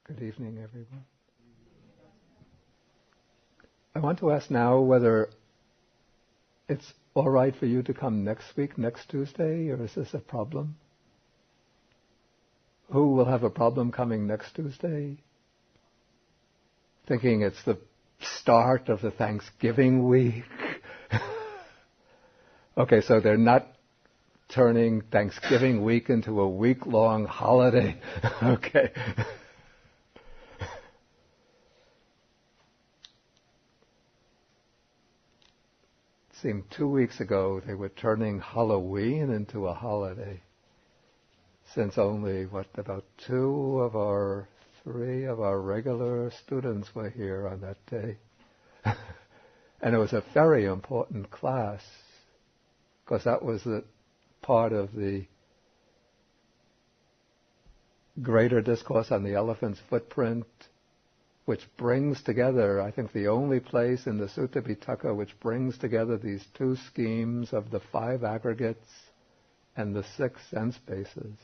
Good evening, everyone. I want to ask now whether it's all right for you to come next week, next Tuesday, or is this a problem? Who will have a problem coming next Tuesday? Thinking it's the start of the Thanksgiving week. Okay, so they're not turning Thanksgiving week into a week-long holiday. Okay. It seemed 2 weeks ago they were turning Halloween into a holiday. Since only, about 3 of our regular students were here on that day. And it was a very important class, because that was the part of the greater discourse on the elephant's footprint, which brings together, I think, the only place in the Sutta Pitaka which brings together these two schemes of the 5 aggregates and the 6 sense bases.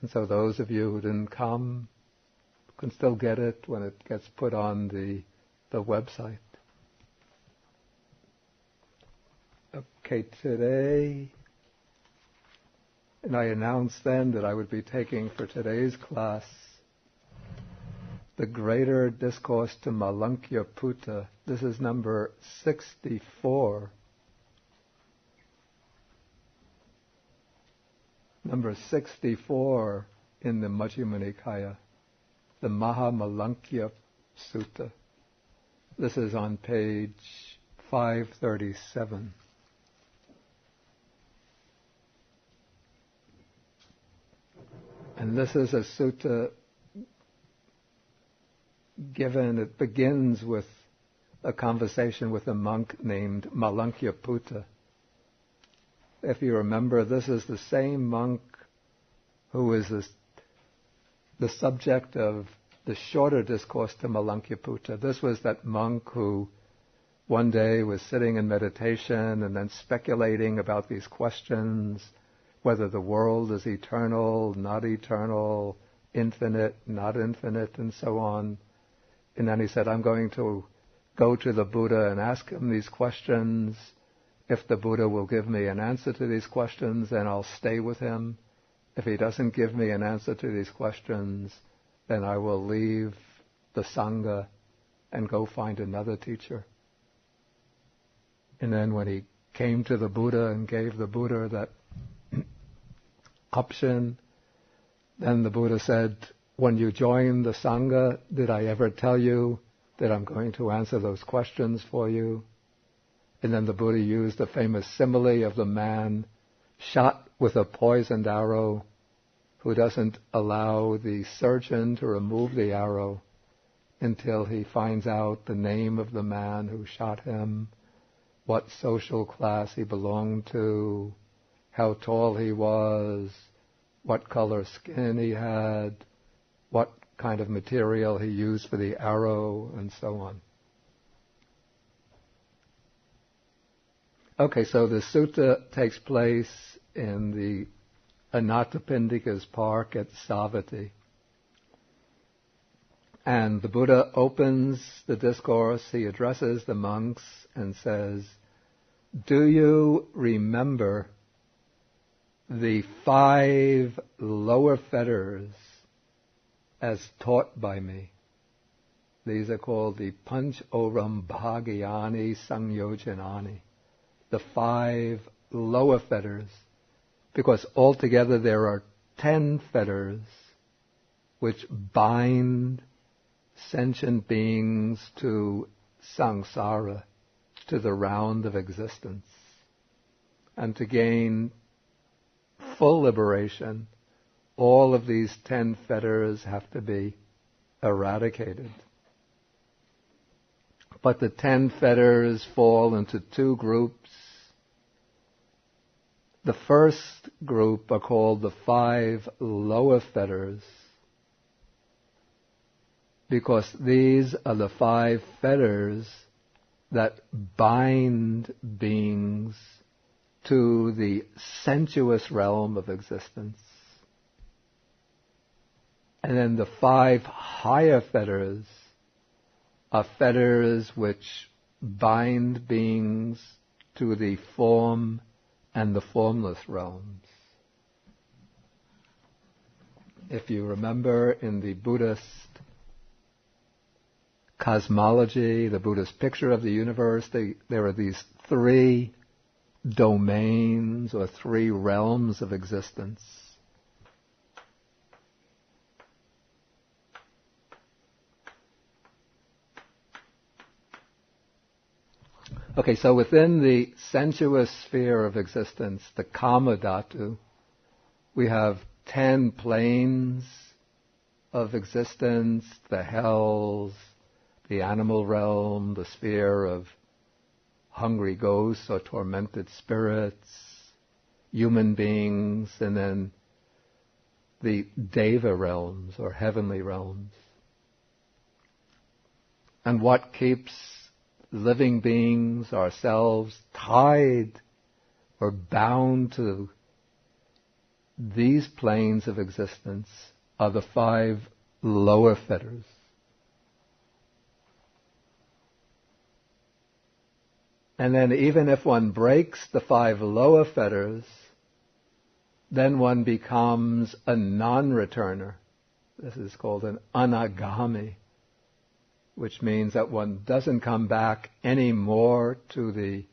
And so those of you who didn't come can still get it when it gets put on the website. Okay, today, and I announced then that I would be taking for today's class the Greater Discourse to Mahamalunkya Sutta. This is number 64. Number 64 in the Majjhima Nikaya, the Mahamalunkya Sutta. This is on page 537. And this is a sutta it begins with a conversation with a monk named Mahamalunkya Sutta. If you remember, this is the same monk who is the subject of the shorter discourse to Mahamalunkya Sutta. This was that monk who one day was sitting in meditation and then speculating about these questions, whether the world is eternal, not eternal, infinite, not infinite, and so on. And then he said, I'm going to go to the Buddha and ask him these questions. If the Buddha will give me an answer to these questions, then I'll stay with him. If he doesn't give me an answer to these questions, then I will leave the Sangha and go find another teacher. And then when he came to the Buddha and gave the Buddha that option, then the Buddha said, when you join the Sangha, did I ever tell you that I'm going to answer those questions for you? And then the Buddha used the famous simile of the man shot with a poisoned arrow who doesn't allow the surgeon to remove the arrow until he finds out the name of the man who shot him, what social class he belonged to, how tall he was, what color skin he had, what kind of material he used for the arrow, and so on. Okay, so the sutta takes place in the Anathapindika's park at Savatthi. And the Buddha opens the discourse, he addresses the monks and says, do you remember the 5 lower fetters as taught by me? These are called the Panch Oram Bhagyani Sangyojanani, the 5 lower fetters, because altogether there are 10 fetters which bind sentient beings to samsara, to the round of existence. And to gain full liberation, all of these 10 fetters have to be eradicated. But the 10 fetters fall into 2 groups. The first group are called the 5 lower fetters, because these are the 5 fetters that bind beings to the sensuous realm of existence. And then the 5 higher fetters are fetters which bind beings to the form and the formless realms. If you remember in the Buddhist cosmology, the Buddhist picture of the universe, there are these 3 domains or 3 realms of existence. Okay, so within the sensuous sphere of existence, the Kama Dhatu, we have 10 planes of existence, the hells, the animal realm, the sphere of hungry ghosts or tormented spirits, human beings, and then the Deva realms or heavenly realms. And what keeps living beings, ourselves, tied or bound to these planes of existence are the 5 lower fetters. And then even if one breaks the 5 lower fetters, then one becomes a non-returner. This is called an anagami, which means that one doesn't come back anymore to the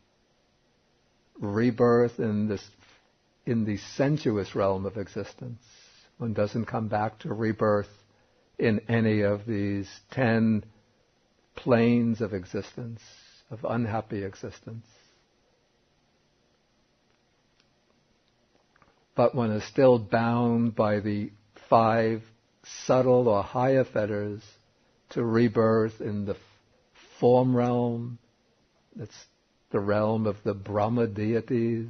rebirth in the sensuous realm of existence. One doesn't come back to rebirth in any of these 10 planes of existence, of unhappy existence. But one is still bound by the 5 subtle or higher fetters to rebirth in the form realm. That's the realm of the Brahma deities.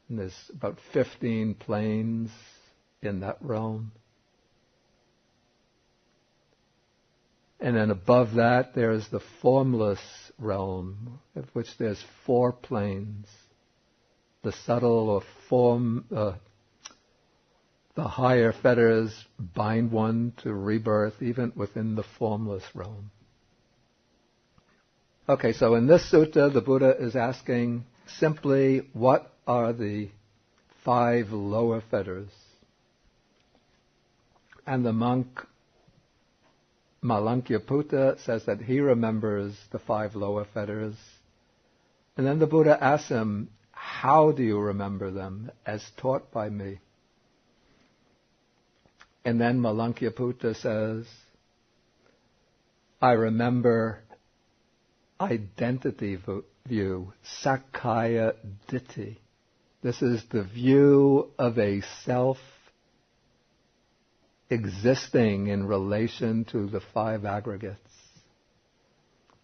And there's about 15 planes in that realm. And then above that, there's the formless realm, of which there's 4 planes. The subtle or form, the higher fetters bind one to rebirth even within the formless realm. Okay, so in this sutta, the Buddha is asking simply, what are the 5 lower fetters? And the monk Mahamalunkya says that he remembers the 5 lower fetters. And then the Buddha asks him, how do you remember them as taught by me? And then Mahamalunkya says, I remember identity view, Sakkaya Ditthi. This is the view of a self existing in relation to the 5 aggregates.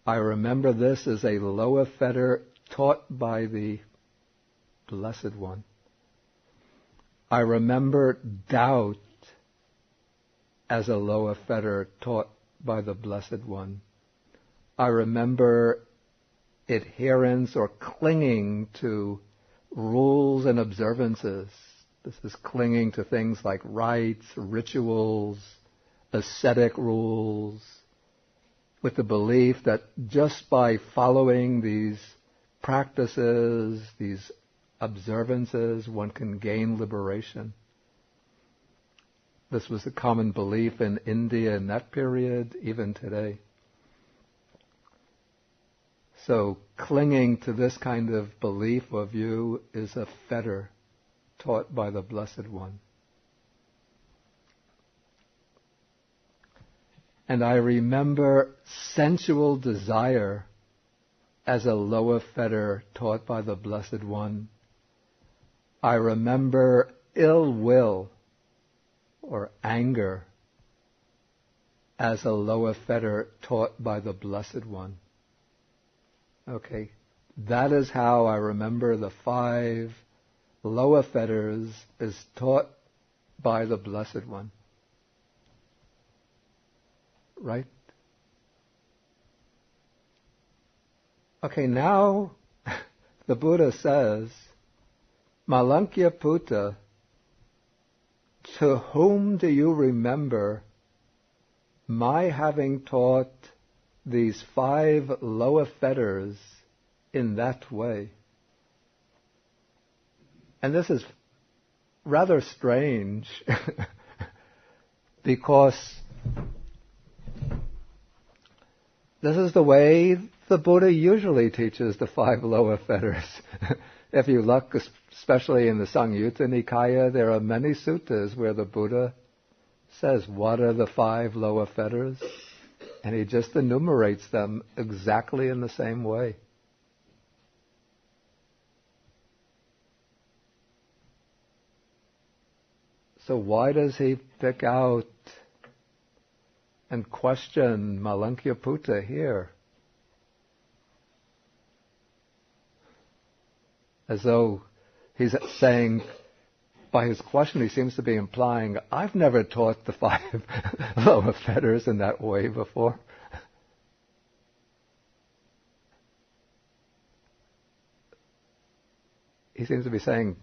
I remember this as a lower fetter taught by the Blessed One. I remember doubt as a lower fetter taught by the Blessed One. I remember adherence or clinging to rules and observances. This is clinging to things like rites, rituals, ascetic rules, with the belief that just by following these practices, these observances, one can gain liberation. This was a common belief in India in that period, even today. So clinging to this kind of belief or view is a fetter taught by the Blessed One. And I remember sensual desire as a lower fetter taught by the Blessed One. I remember ill will or anger as a lower fetter taught by the Blessed One. Okay, that is how I remember the 5 lower fetters as taught by the Blessed One. Right? Okay, now the Buddha says, Mahamalunkya to whom do you remember my having taught these 5 lower fetters in that way? And this is rather strange because this is the way the Buddha usually teaches the 5 lower fetters. If you look, especially in the Samyutta Nikaya, there are many suttas where the Buddha says, what are the 5 lower fetters? And he just enumerates them exactly in the same way. So why does he pick out and question Mahamalunkya here? As though he's saying, by his question, he seems to be implying, I've never taught the 5 lower fetters in that way before. He seems to be saying,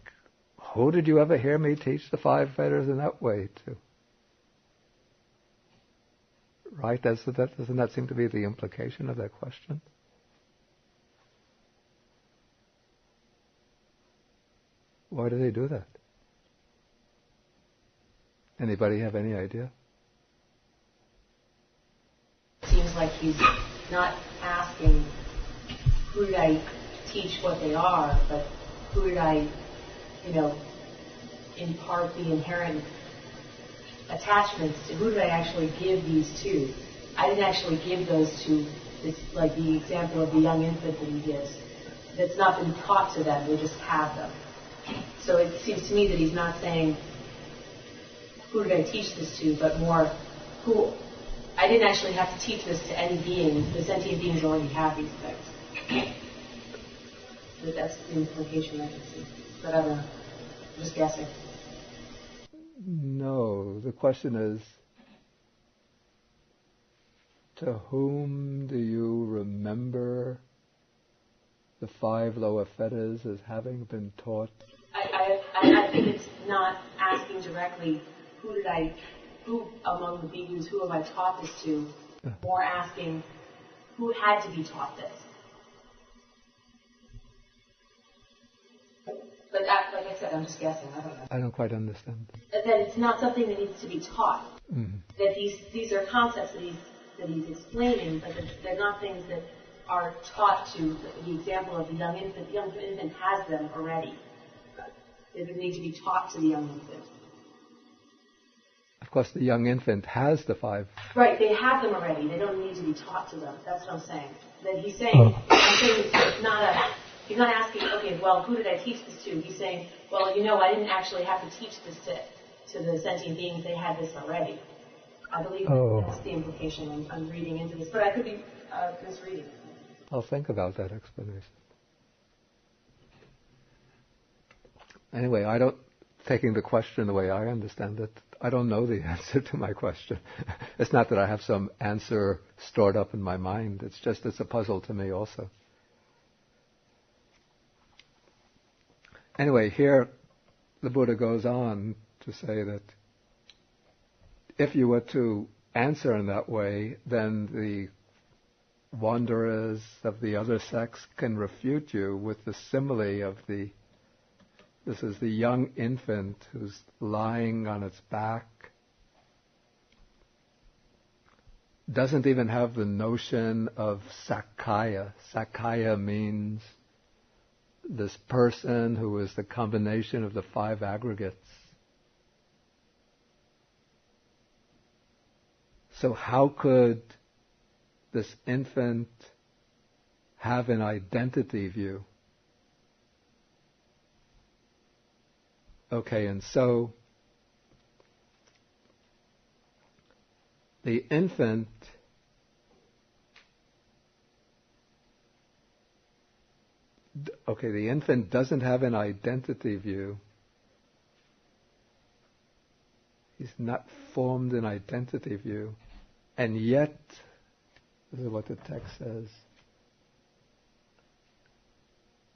who did you ever hear me teach the 5 fetters in that way to? Right? Doesn't that seem to be the implication of that question? Why do they do that? Anybody have any idea? Seems like he's not asking who did I teach what they are, but who did I, impart the inherent attachments to? Who did I actually give these to? I didn't actually give those to. It's like the example of the young infant that he gives. That's not been taught to them, they just have them. So it seems to me that he's not saying, who did I teach this to, but more, who, I didn't actually have to teach this to any being. The sentient beings already have these things. But that's the implication I can see. But I don't know. I'm just guessing. No, the question is, to whom do you remember the 5 lower fetters as having been taught? I think it's not asking directly, who among the bhikkhus, who have I taught this to? More asking, who had to be taught this? But like I said, I'm just guessing. I don't know. I don't quite understand. That it's not something that needs to be taught. Mm-hmm. That these are concepts that he's explaining, but they're not things that are taught to. The example of the young infant. The young infant has them already. They don't need to be taught to the young infant. Of course, the young infant has the 5. Right, they have them already. They don't need to be taught to them. That's what I'm saying. That he's saying, I'm saying it's not he's not asking, okay, well, who did I teach this to? He's saying, well, I didn't actually have to teach this to the sentient beings. They had this already. I believe that's the implication I'm reading into this. But I could be misreading. I'll think about that explanation. Anyway, taking the question the way I understand it, I don't know the answer to my question. It's not that I have some answer stored up in my mind. It's a puzzle to me also. Anyway, here the Buddha goes on to say that if you were to answer in that way, then the wanderers of the other sects can refute you with the simile of this is the young infant who's lying on its back, doesn't even have the notion of Sakaya. Sakaya means this person who is the combination of the 5 aggregates. So how could this infant have an identity view? Okay, and so the infant doesn't have an identity view. He's not formed an identity view. And yet, this is what the text says,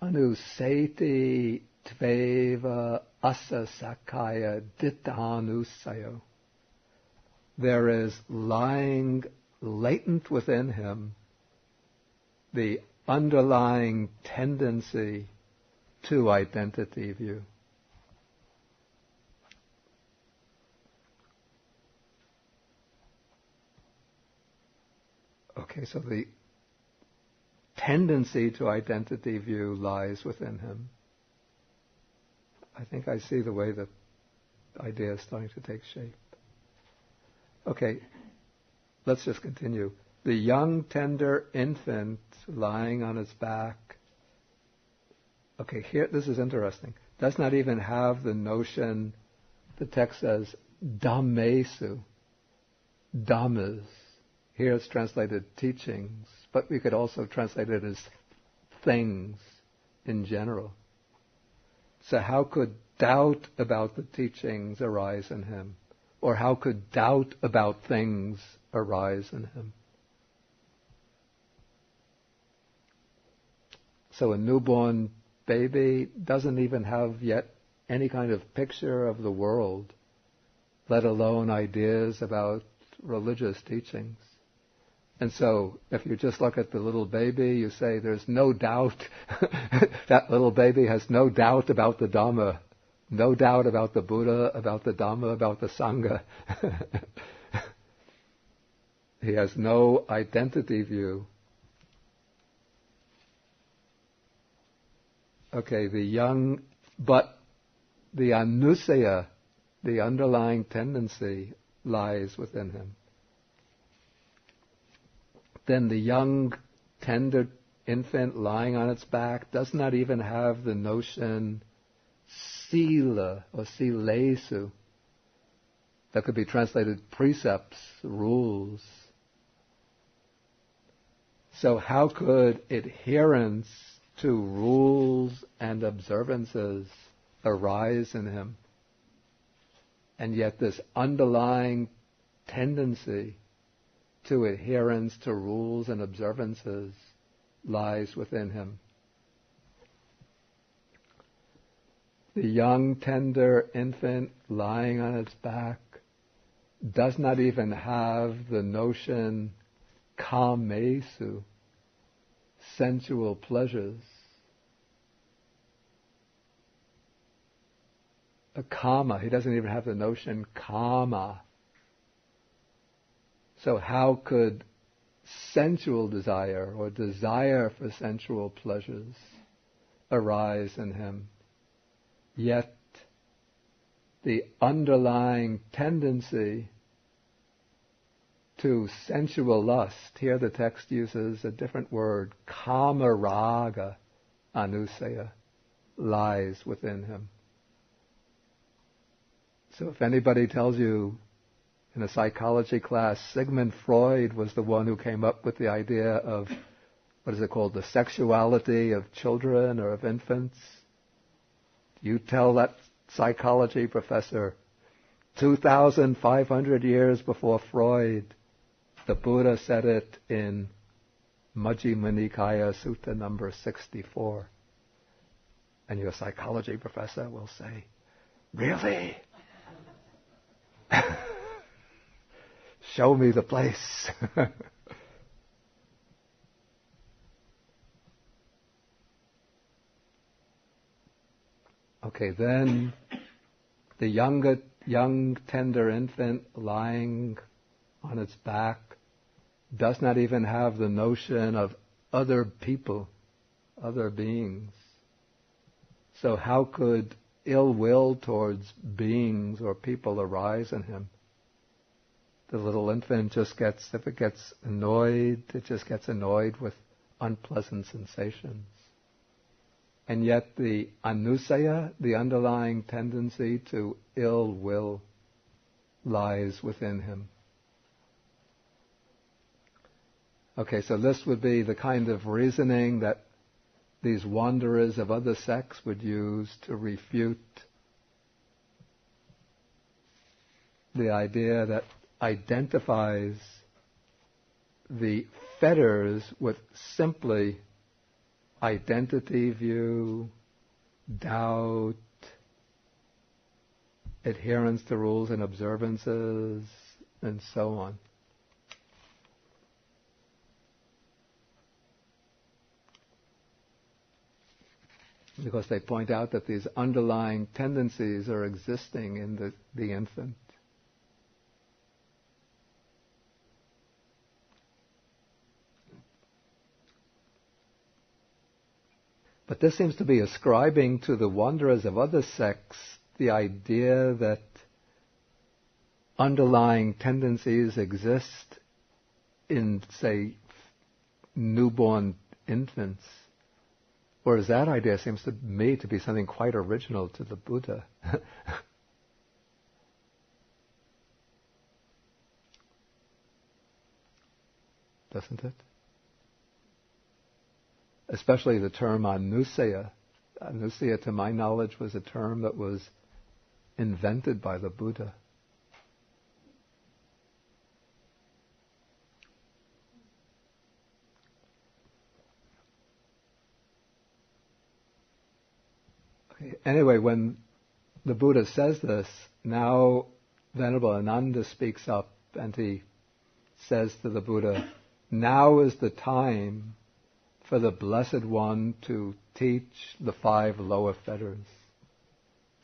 Anuseti tveva asa sakaya dittanusayo. There is lying latent within him the underlying tendency to identity view. Okay, so the tendency to identity view lies within him. I think I see the way the idea is starting to take shape. Okay, let's just continue. The young, tender infant lying on its back. Okay, here, this is interesting. Does not even have the notion, the text says, dhammesu, dhammas. Here it's translated teachings, but we could also translate it as things in general. So how could doubt about the teachings arise in him? Or how could doubt about things arise in him? So a newborn baby doesn't even have yet any kind of picture of the world, let alone ideas about religious teachings. And so, if you just look at the little baby, you say there's no doubt, that little baby has no doubt about the Dhamma, no doubt about the Buddha, about the Dhamma, about the Sangha. He has no identity view. Okay, but the anusaya, the underlying tendency, lies within him. Then the young, tender infant lying on its back does not even have the notion sila or silesu. That could be translated precepts, rules. So how could adherence to rules and observances arise in him? And yet this underlying tendency to adherence to rules and observances lies within him. The young, tender infant lying on its back does not even have the notion kamesu, sensual pleasures. A kama, he doesn't even have the notion kama. So how could sensual desire or desire for sensual pleasures arise in him? Yet the underlying tendency to sensual lust, here the text uses a different word, kamaraga anusaya, lies within him. So if anybody tells you in a psychology class, Sigmund Freud was the one who came up with the idea of, what is it called, the sexuality of children or of infants. You tell that psychology professor, 2,500 years before Freud, the Buddha said it in Majjhima Nikaya Sutta number 64. And your psychology professor will say, really? Show me the place. Okay, then the young tender infant lying on its back does not even have the notion of other people, other beings. So how could ill will towards beings or people arise in him? The little infant just gets, if it gets annoyed, it just gets annoyed with unpleasant sensations. And yet the anusaya, the underlying tendency to ill will, lies within him. Okay, so this would be the kind of reasoning that these wanderers of other sects would use to refute the idea that identifies the fetters with simply identity view, doubt, adherence to rules and observances, and so on. Because they point out that these underlying tendencies are existing in the infant. But this seems to be ascribing to the wanderers of other sects the idea that underlying tendencies exist in, say, newborn infants. Whereas that idea seems to me to be something quite original to the Buddha. Doesn't it? Especially the term anusaya. Anusaya, to my knowledge, was a term that was invented by the Buddha. Okay. Anyway, when the Buddha says this, now Venerable Ananda speaks up and he says to the Buddha, now is the time for the Blessed One to teach the 5 lower fetters.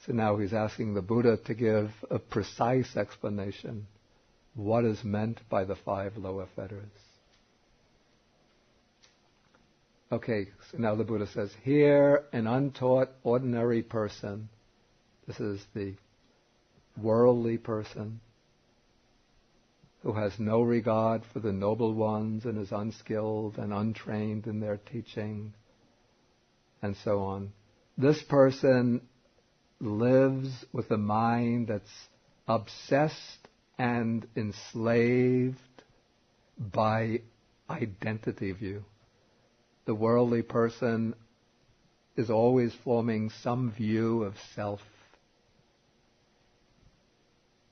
So now he's asking the Buddha to give a precise explanation. What is meant by the 5 lower fetters? Okay, so now the Buddha says, here an untaught ordinary person, this is the worldly person, who has no regard for the noble ones and is unskilled and untrained in their teaching, and so on. This person lives with a mind that's obsessed and enslaved by identity view. The worldly person is always forming some view of self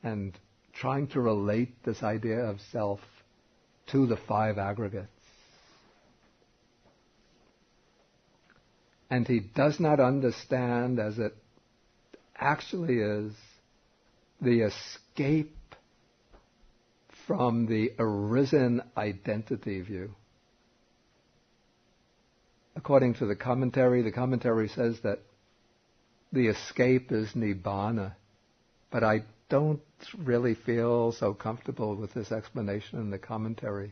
and trying to relate this idea of self to the 5 aggregates. And he does not understand, as it actually is, the escape from the arisen identity view. According to the commentary says that the escape is nibbana, but I don't really feel so comfortable with this explanation in the commentary.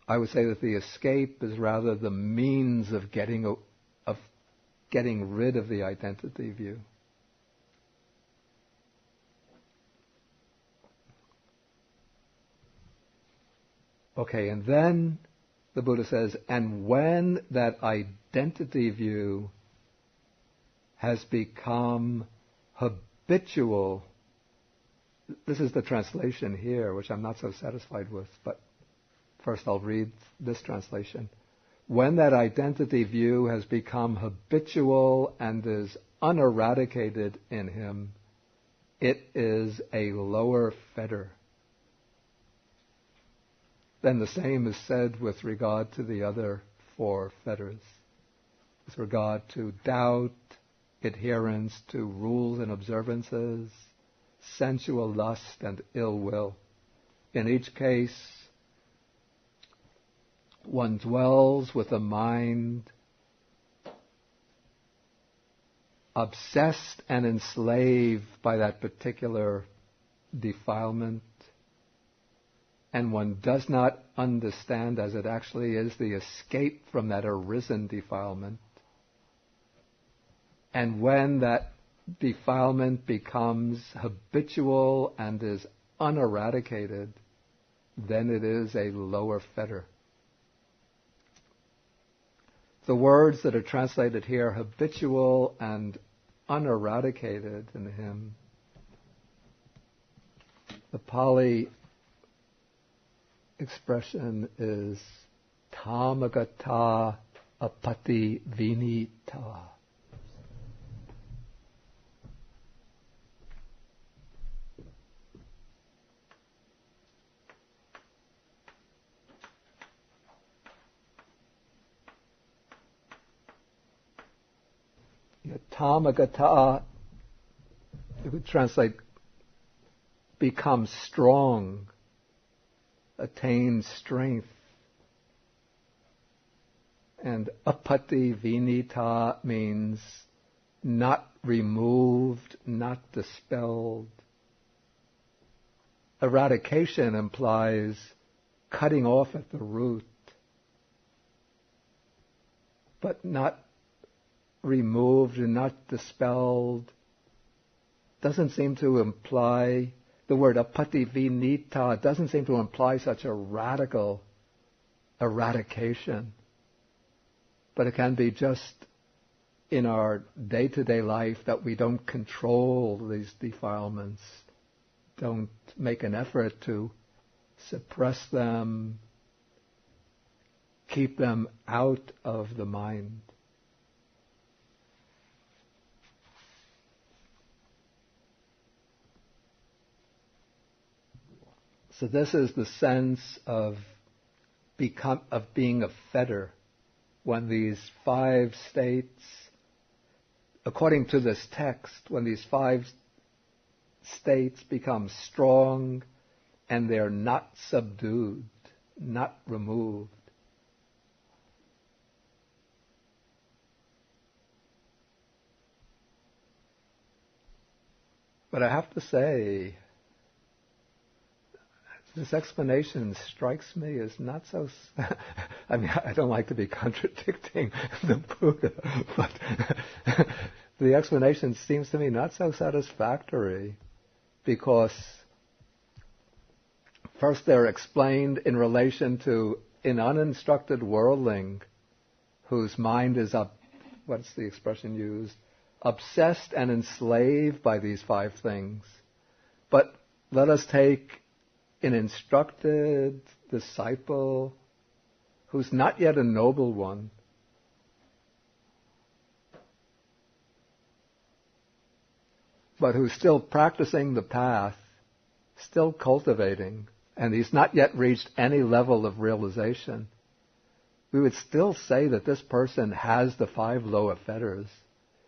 I would say that the escape is rather the means of getting rid of the identity view. Okay, and then the Buddha says, and when that identity view has become habitual, this is the translation here, which I'm not so satisfied with, but first I'll read this translation. When that identity view has become habitual and is uneradicated in him, it is a lower fetter. Then the same is said with regard to the other 4 fetters. With regard to doubt, adherence to rules and observances, sensual lust and ill will. In each case, one dwells with a mind obsessed and enslaved by that particular defilement, and one does not understand as it actually is the escape from that arisen defilement. And when that defilement becomes habitual and is uneradicated, then it is a lower fetter. The words that are translated here, habitual and uneradicated in him, the Pali expression is tamagata apati vinita. Tamagata it would translate become strong, attain strength. And apati vinita means not removed, not dispelled. Eradication implies cutting off at the root, but not removed and not dispelled. Doesn't seem to imply, the word apati vinita doesn't seem to imply such a radical eradication. But it can be just in our day-to-day life that we don't control these defilements, don't make an effort to suppress them, keep them out of the mind. So this is the sense of being a fetter. When these 5 states, according to this text, when these 5 states become strong and they're not subdued, not removed. But I have to say, this explanation strikes me as not so... I mean, I don't like to be contradicting the Buddha, but the explanation seems to me not so satisfactory, because first they're explained in relation to an uninstructed worldling whose mind is what's the expression used? Obsessed and enslaved by these 5 things. But let us take an instructed disciple who's not yet a noble one, but who's still practicing the path, still cultivating, and he's not yet reached any level of realization. We would still say that this person has the 5 lower fetters.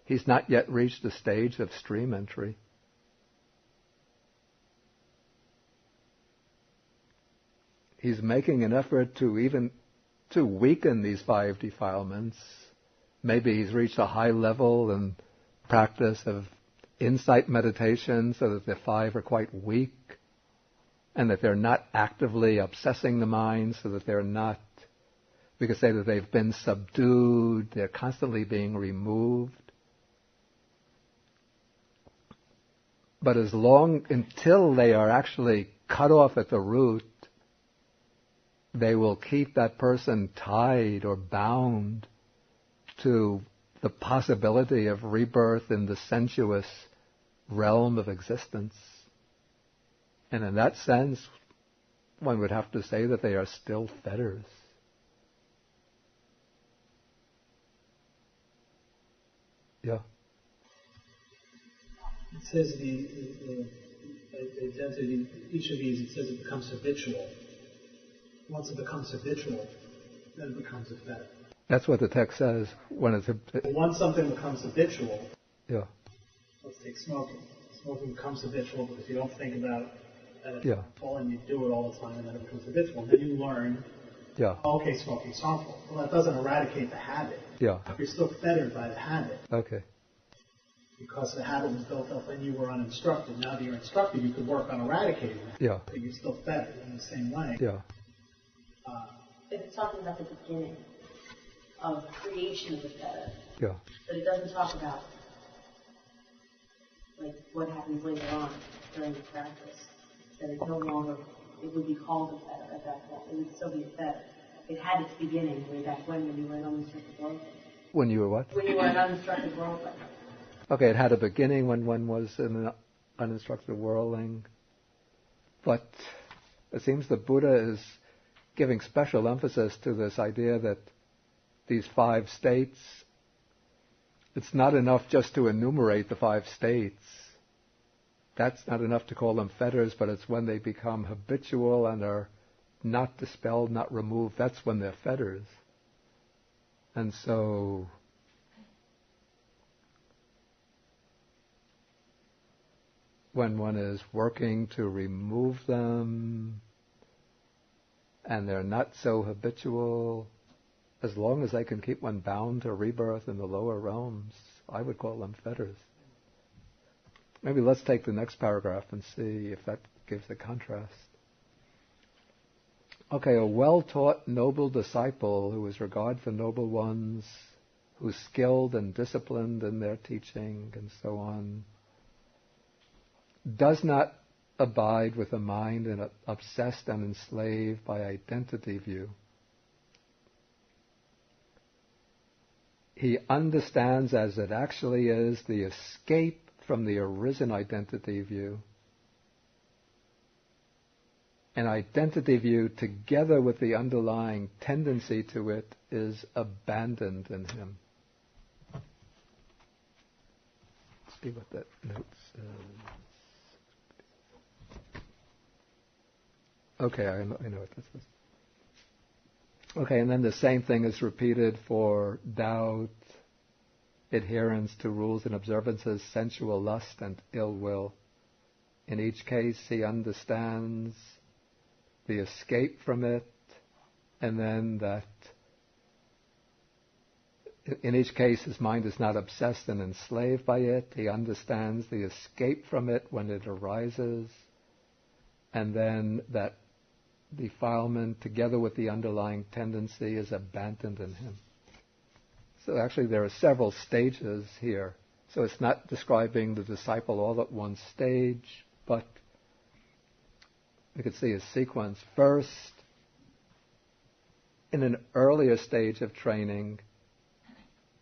He's not yet reached the stage of stream entry. He's making an effort to weaken these 5 defilements. Maybe he's reached a high level in practice of insight meditation so that the 5 are quite weak and that they're not actively obsessing the mind, so that they're not, we could say that they've been subdued, they're constantly being removed. But until they are actually cut off at the root, they will keep that person tied or bound to the possibility of rebirth in the sensuous realm of existence. And in that sense, one would have to say that they are still fetters. Yeah. It says the identity, each of these, it says it becomes habitual. Once it becomes habitual, then it becomes a fetter. That's what the text says. Once something becomes habitual, yeah. Let's take smoking. Smoking becomes habitual because you don't think about it yeah. at all, and you do it all the time, and then it becomes habitual. And then you learn, okay, smoking's harmful. Well, that doesn't eradicate the habit. Yeah. You're still fettered by the habit. Okay. Because the habit was built up when you were uninstructed. Now that you're instructed, you could work on eradicating it. Yeah. But you're still fettered in the same way. Yeah. It's talking about the beginning of creation of the fetter. Yeah. But it doesn't talk about like what happens later on during the practice. That it no longer, it would be called a fetter at that point. It would still be a fetter. It had its beginning way back when you were an uninstructed worldling. When you were what? When you were an uninstructed worldling. Okay, it had a beginning when one was an uninstructed worldling. But it seems the Buddha is giving special emphasis to this idea that these 5 states, it's not enough just to enumerate the 5 states. That's not enough to call them fetters, but it's when they become habitual and are not dispelled, not removed, that's when they're fetters. And so when one is working to remove them, and they're not so habitual, as long as they can keep one bound to rebirth in the lower realms, I would call them fetters. Maybe let's take the next paragraph and see if that gives a contrast. Okay, a well-taught noble disciple who has regard for noble ones, who's skilled and disciplined in their teaching and so on, does not abide with a mind obsessed and enslaved by identity view. He understands as it actually is the escape from the arisen identity view. An identity view together with the underlying tendency to it is abandoned in him. Let's see what that note says. Okay, I know what this is. Okay, and then the same thing is repeated for doubt, adherence to rules and observances, sensual lust, and ill will. In each case, he understands the escape from it, and then that in each case his mind is not obsessed and enslaved by it. He understands the escape from it when it arises, and then that defilement together with the underlying tendency is abandoned in him. So actually there are several stages here. So it's not describing the disciple all at one stage, but we could see a sequence. First, in an earlier stage of training,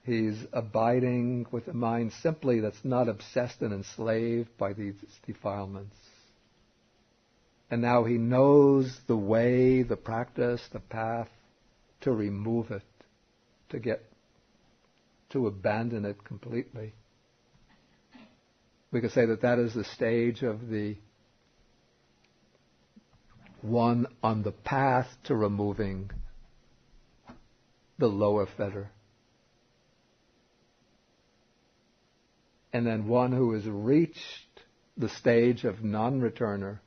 he's abiding with a mind simply that's not obsessed and enslaved by these defilements. And now he knows the way, the practice, the path to remove it, to abandon it completely. We could say that that is the stage of the one on the path to removing the lower fetter. And then one who has reached the stage of non-returner,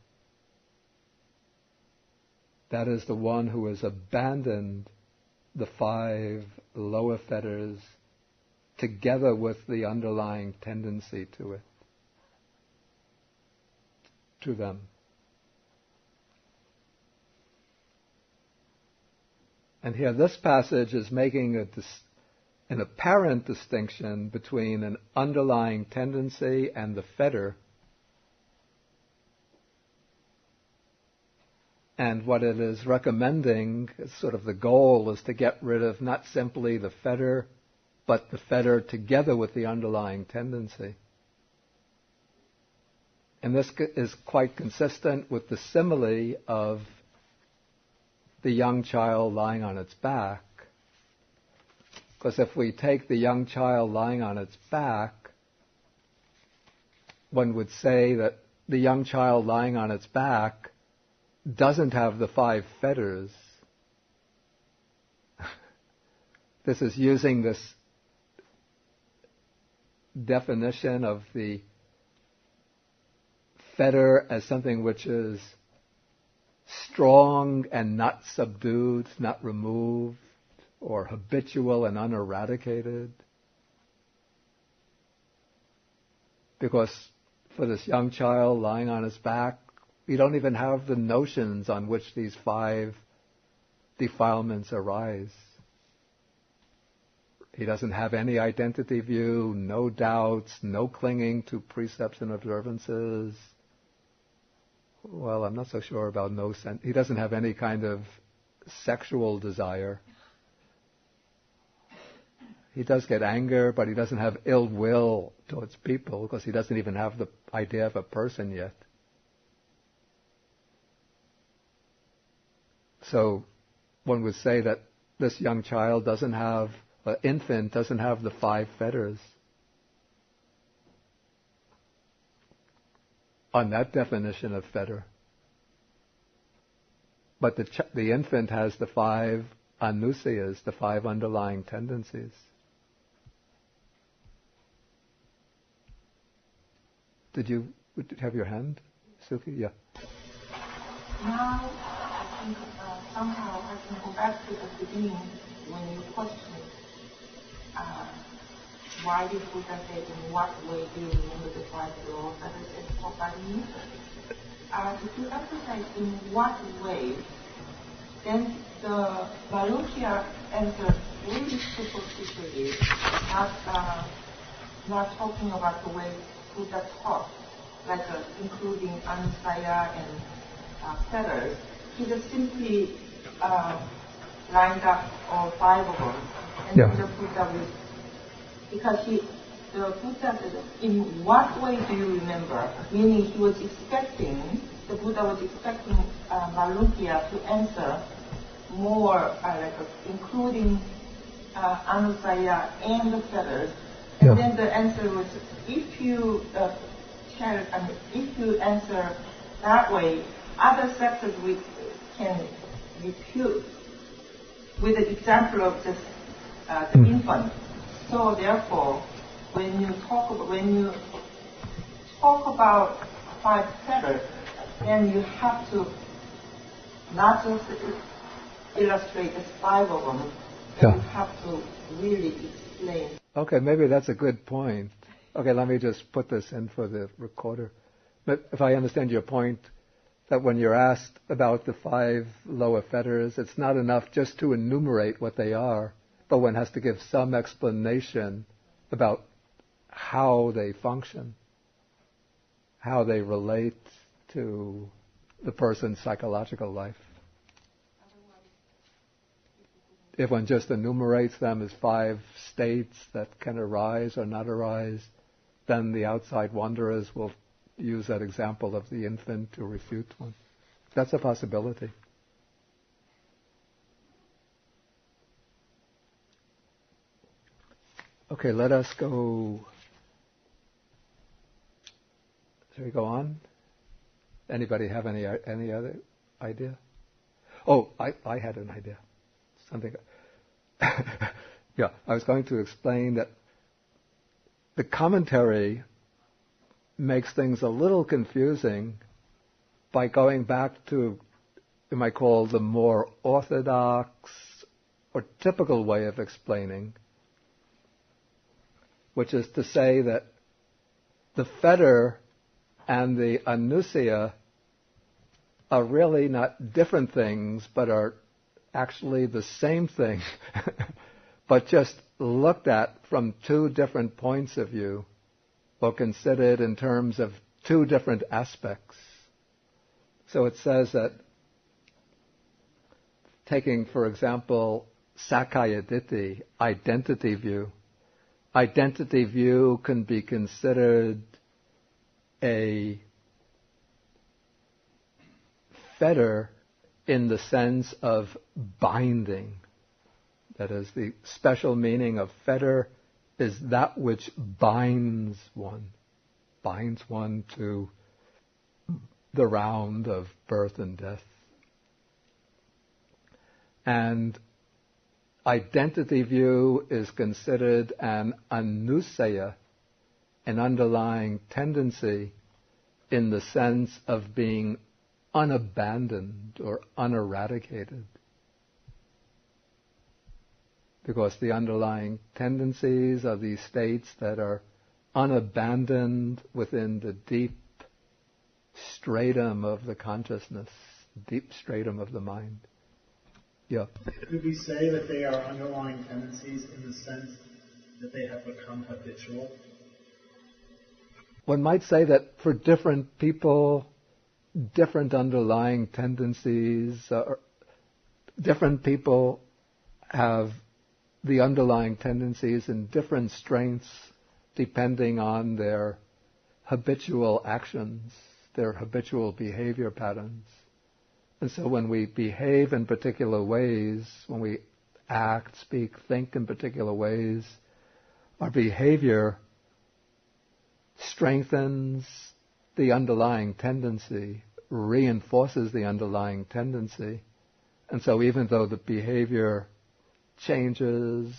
that is the one who has abandoned the 5 lower fetters together with the underlying tendency to them. And here this passage is making an apparent distinction between an underlying tendency and the fetter. And what it is recommending, sort of the goal, is to get rid of not simply the fetter, but the fetter together with the underlying tendency. And this is quite consistent with the simile of the young child lying on its back. Because if we take the young child lying on its back, one would say that the young child lying on its back doesn't have the 5 fetters. This is using this definition of the fetter as something which is strong and not subdued, not removed, or habitual and uneradicated. Because for this young child lying on his back, we don't even have the notions on which these 5 defilements arise. He doesn't have any identity view, no doubts, no clinging to precepts and observances. Well, I'm not so sure about he doesn't have any kind of sexual desire. He does get anger, but he doesn't have ill will towards people because he doesn't even have the idea of a person yet. So one would say that this young child infant doesn't have the 5 fetters. On that definition of fetter. But the infant has the 5 anusayas, the 5 underlying tendencies. Did you Would you have your hand, Suki? Yeah. Now, I think somehow I can go back to the beginning when you questioned why did Buddha say in what way do you remember the 5 laws that is taught by the If you emphasize in what way, then the Mahamalunkya answer really superficially, not talking about the way Buddha taught, like including anusaya and feathers. He just simply lined up all 5 of them, and then the Buddha will, because the Buddha said, in what way do you remember? Meaning the Buddha was expecting Mahamalunkya to answer more, including anusaya and the feathers. And then the answer was, if you answer that way, other sectors we can refute with the example of just the infant. So therefore, when you talk about 5 feathers, then you have to not just illustrate just 5 of them, but you have to really explain. Okay, maybe that's a good point. Okay, let me just put this in for the recorder. But if I understand your point, that when you're asked about the 5 lower fetters, it's not enough just to enumerate what they are, but one has to give some explanation about how they function, how they relate to the person's psychological life. If one just enumerates them as 5 states that can arise or not arise, then the outside wanderers will use that example of the infant to refute one. That's a possibility. Okay, let us go. Shall we go on? Anybody have any other idea? Oh, I had an idea. Something. Yeah, I was going to explain that the commentary makes things a little confusing by going back to, you might call, the more orthodox or typical way of explaining, which is to say that the fetter and the anusaya are really not different things, but are actually the same thing, but just looked at from 2 different points of view, or considered in terms of 2 different aspects. So it says that, taking, for example, Sakkaya Ditthi, identity view can be considered a fetter in the sense of binding. That is, the special meaning of fetter is that which binds one to the round of birth and death. And identity view is considered an anusaya, an underlying tendency in the sense of being unabandoned or uneradicated. Because the underlying tendencies are these states that are unabandoned within the deep stratum of the consciousness, deep stratum of the mind. Yeah. Could we say that they are underlying tendencies in the sense that they have become habitual? One might say that for different people, different underlying tendencies, different people have the underlying tendencies in different strengths depending on their habitual actions, their habitual behavior patterns. And so when we behave in particular ways, when we act, speak, think in particular ways, our behavior strengthens the underlying tendency, reinforces the underlying tendency. And so even though the behavior changes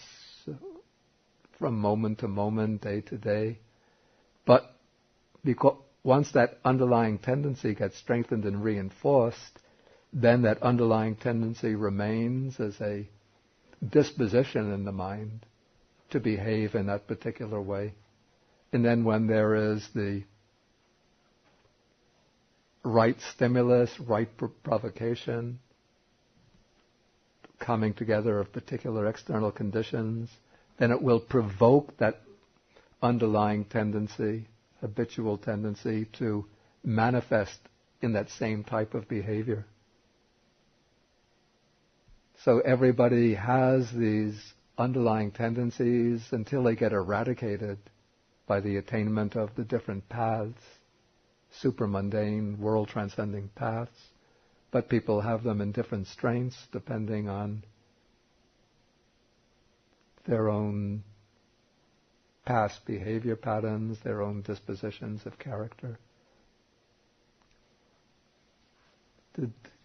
from moment to moment, day to day, but once that underlying tendency gets strengthened and reinforced, then that underlying tendency remains as a disposition in the mind to behave in that particular way. And then when there is the right stimulus, right provocation, coming together of particular external conditions, then it will provoke that underlying tendency, habitual tendency, to manifest in that same type of behavior. So everybody has these underlying tendencies until they get eradicated by the attainment of the different paths, supramundane, world-transcending paths. But people have them in different strengths depending on their own past behavior patterns, their own dispositions of character. I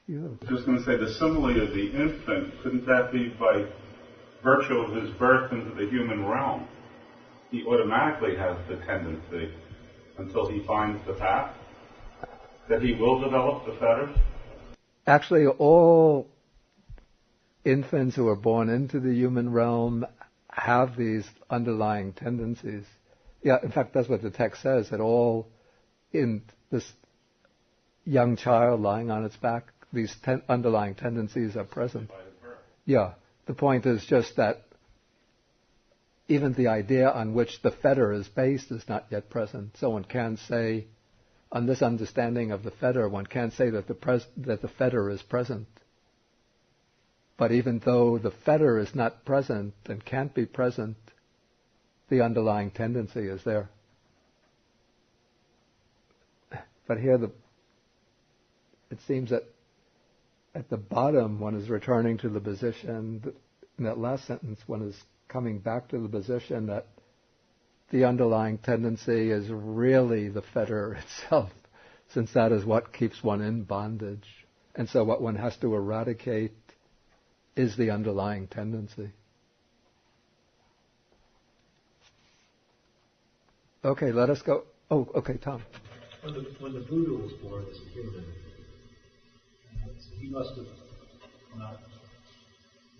was just going to say, the simile of the infant, couldn't that be by virtue of his birth into the human realm? He automatically has the tendency, until he finds the path, that he will develop the fetters? Actually, all infants who are born into the human realm have these underlying tendencies. Yeah, in fact, that's what the text says, that all in this young child lying on its back, these underlying tendencies are present. Yeah, the point is just that even the idea on which the fetter is based is not yet present. So one can't say, on this understanding of the fetter, one can't say that the fetter is present. But even though the fetter is not present and can't be present, the underlying tendency is there. But here it seems that at the bottom one is returning to the position, in that last sentence one is coming back to the position that the underlying tendency is really the fetter itself, since that is what keeps one in bondage. And so what one has to eradicate is the underlying tendency. Okay, let us go. Oh, okay, Tom. When the Buddha was born as a human, he must have not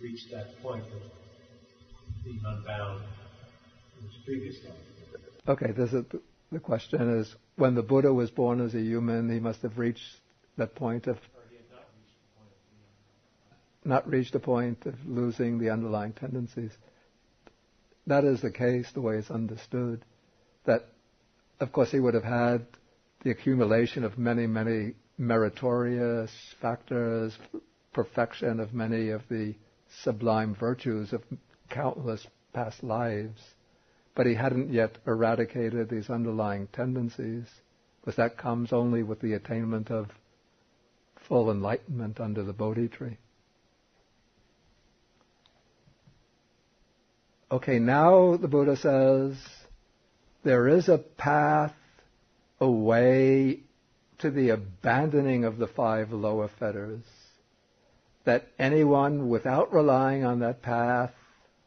reached that point of being unbound in his previous life. Okay, the question is, when the Buddha was born as a human, he must have reached that point of... not reached the point of losing the underlying tendencies. That is the case, the way it's understood. That, of course, he would have had the accumulation of many, many meritorious factors, perfection of many of the sublime virtues of countless past lives, but he hadn't yet eradicated these underlying tendencies, because that comes only with the attainment of full enlightenment under the Bodhi tree. Okay, now the Buddha says, there is a path, a way to the abandoning of the 5 lower fetters, that anyone without relying on that path,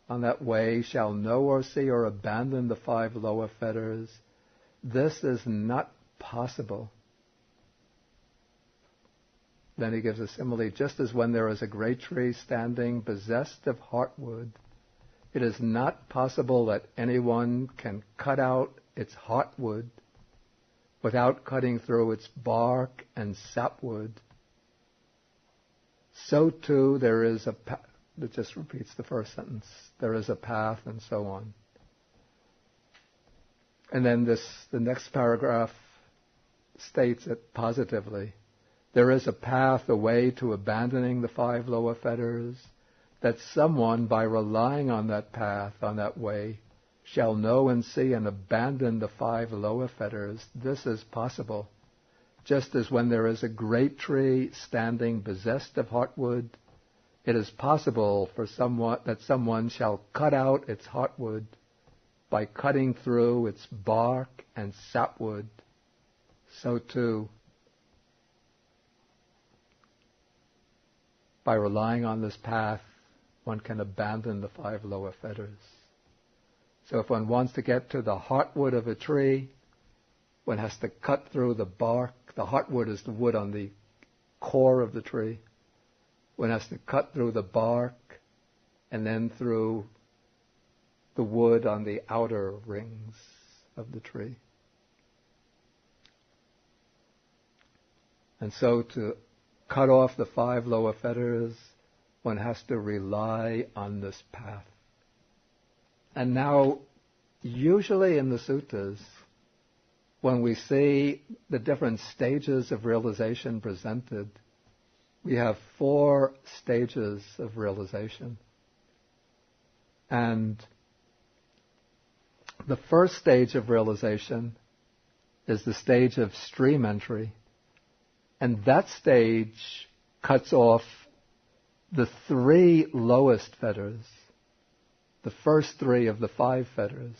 on that way, shall know or see or abandon the 5 lower fetters. This is not possible. Then he gives a simile, just as when there is a great tree standing possessed of heartwood, it is not possible that anyone can cut out its heartwood without cutting through its bark and sapwood. So too there is a path. It just repeats the first sentence. There is a path, and so on. And then the next paragraph states it positively. There is a path, a way to abandoning the 5 lower fetters, that someone, by relying on that path, on that way, shall know and see and abandon the 5 lower fetters. This is possible. Just as when there is a great tree standing possessed of heartwood, it is possible for someone shall cut out its heartwood by cutting through its bark and sapwood. So too, by relying on this path, one can abandon the 5 lower fetters. So if one wants to get to the heartwood of a tree, One has to cut through the bark. The heartwood is the wood on the core of the tree. One has to cut through the bark and then through the wood on the outer rings of the tree. And so to cut off the 5 lower fetters, one has to rely on this path. And now, usually in the suttas, when we see the different stages of realization presented, we have 4 stages of realization. And the first stage of realization is the stage of stream entry. And that stage cuts off the 3 lowest fetters, the first 3 of the 5 fetters.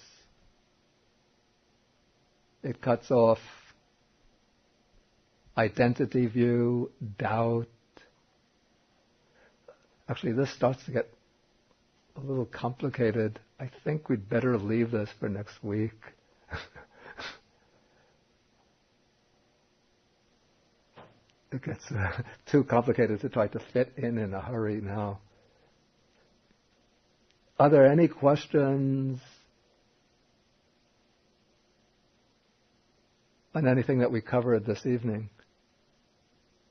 It cuts off identity view, doubt. Actually, this starts to get a little complicated. I think we'd better leave this for next week. It gets too complicated to try to fit in a hurry now. Are there any questions on anything that we covered this evening?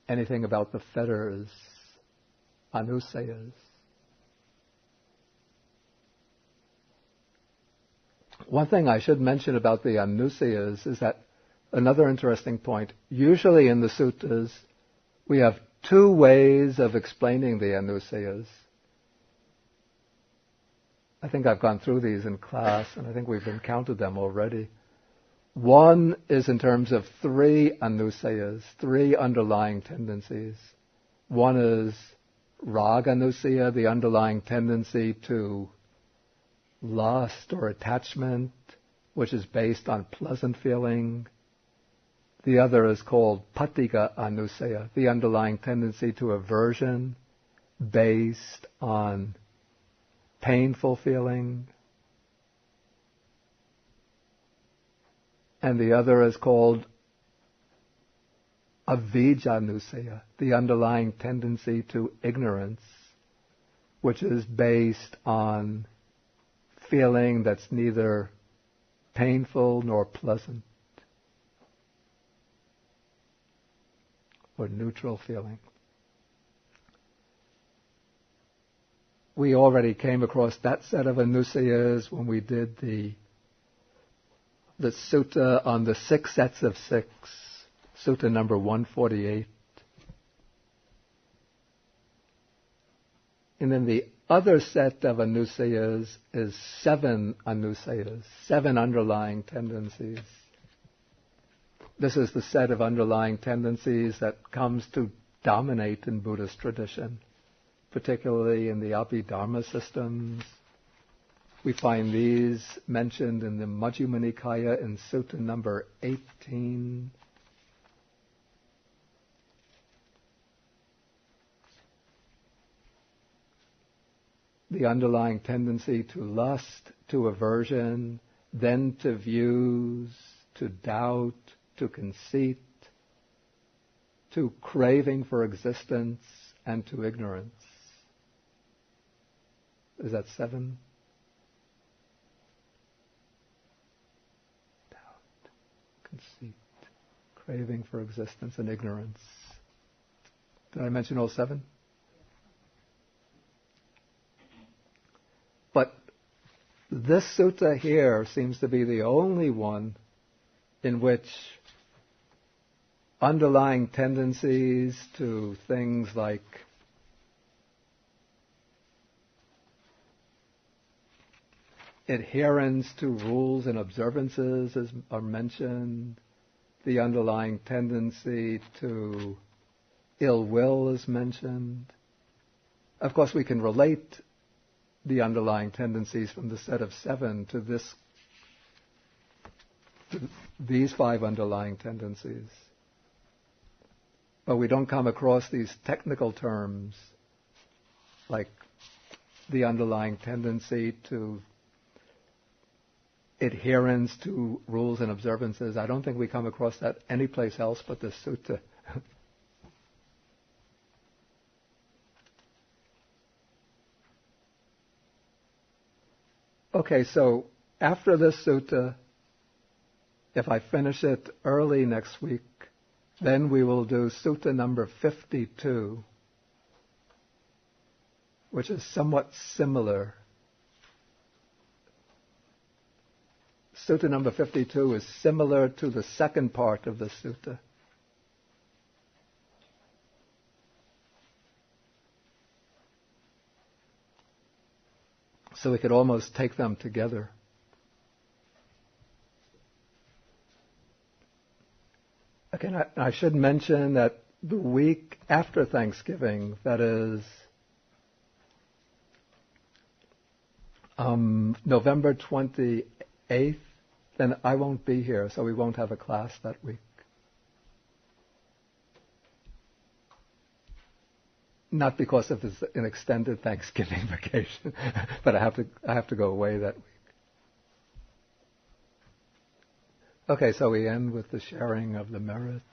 Anything about the fetters, anusayas? One thing I should mention about the anusayas is that another interesting point. Usually in the suttas, we have 2 ways of explaining the anusayas. I think I've gone through these in class, and I think we've encountered them already. One is in terms of 3 anusayas, 3 underlying tendencies. One is raga anusaya, the underlying tendency to lust or attachment, which is based on pleasant feeling. The other is called patigha anusaya, the underlying tendency to aversion based on painful feeling. And the other is called avijja anusaya, the underlying tendency to ignorance, which is based on feeling that's neither painful nor pleasant, or neutral feeling. We already came across that set of anusayas when we did the sutta on the 6 sets of 6, sutta number 148. And then the other set of anusayas is 7 anusayas, 7 underlying tendencies. This is the set of underlying tendencies that comes to dominate in Buddhist tradition, particularly in the Abhidharma systems. We find these mentioned in the Majjhima Nikaya in Sutta number 18. The underlying tendency to lust, to aversion, then to views, to doubt, to conceit, to craving for existence, and to ignorance. Is that 7? Doubt, conceit, craving for existence, and ignorance. Did I mention all 7? But this sutta here seems to be the only one in which underlying tendencies to things like adherence to rules and observances are mentioned. The underlying tendency to ill will is mentioned. Of course, we can relate the underlying tendencies from the set of 7 to these 5 underlying tendencies. But we don't come across these technical terms like the underlying tendency to adherence to rules and observances. I don't think we come across that anyplace else but the sutta. Okay, so after this sutta, if I finish it early next week, then we will do sutta number 52, which is somewhat similar. Sutta number 52 is similar to the second part of the sutta. So we could almost take them together. Again, I should mention that the week after Thanksgiving, that is November 28th, then I won't be here, so we won't have a class that week. Not because of this, an extended Thanksgiving vacation, but I have to go away that week. Okay, so we end with the sharing of the merits.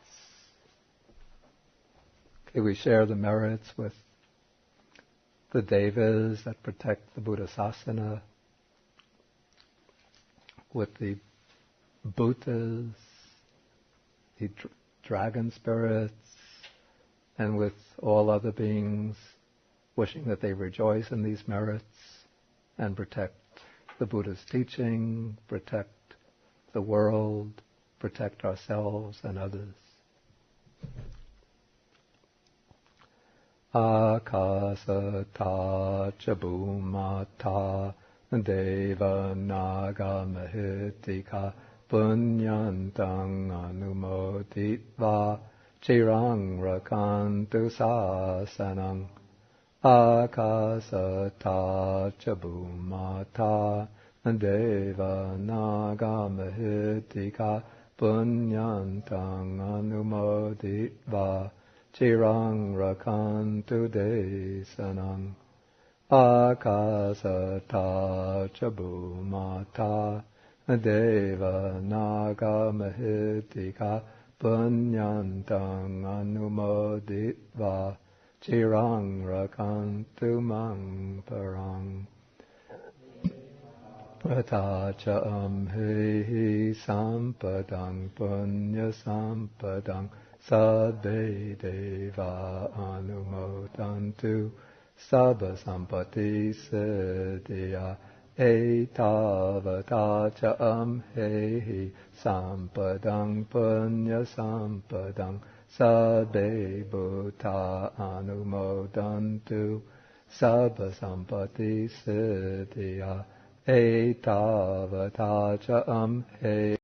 Okay, we share the merits with the devas that protect the Buddhasasana, with the bhutas, the dragon spirits, and with all other beings, wishing that they rejoice in these merits and protect the Buddha's teaching, protect the world, protect ourselves and others. Akasata cha bhumata deva naga mahitika punyantang anumoditva chirang rakantu sasanang. Akasata cha bhumata deva naga mahitika punyantang anumoditva chirang rakantu desanang. Akasata cha bhumata deva naga mahitika punyantang anumoditva chirang rakantu mang parang. Atacha amhehi sampadang punya sampadang sabbe deva anumodantu sabba sampati siddhya etavatacha amhehi sampadang punya sampadang sabbe bhuta anumodantu sabba sampati siddhya etavatacha amhehi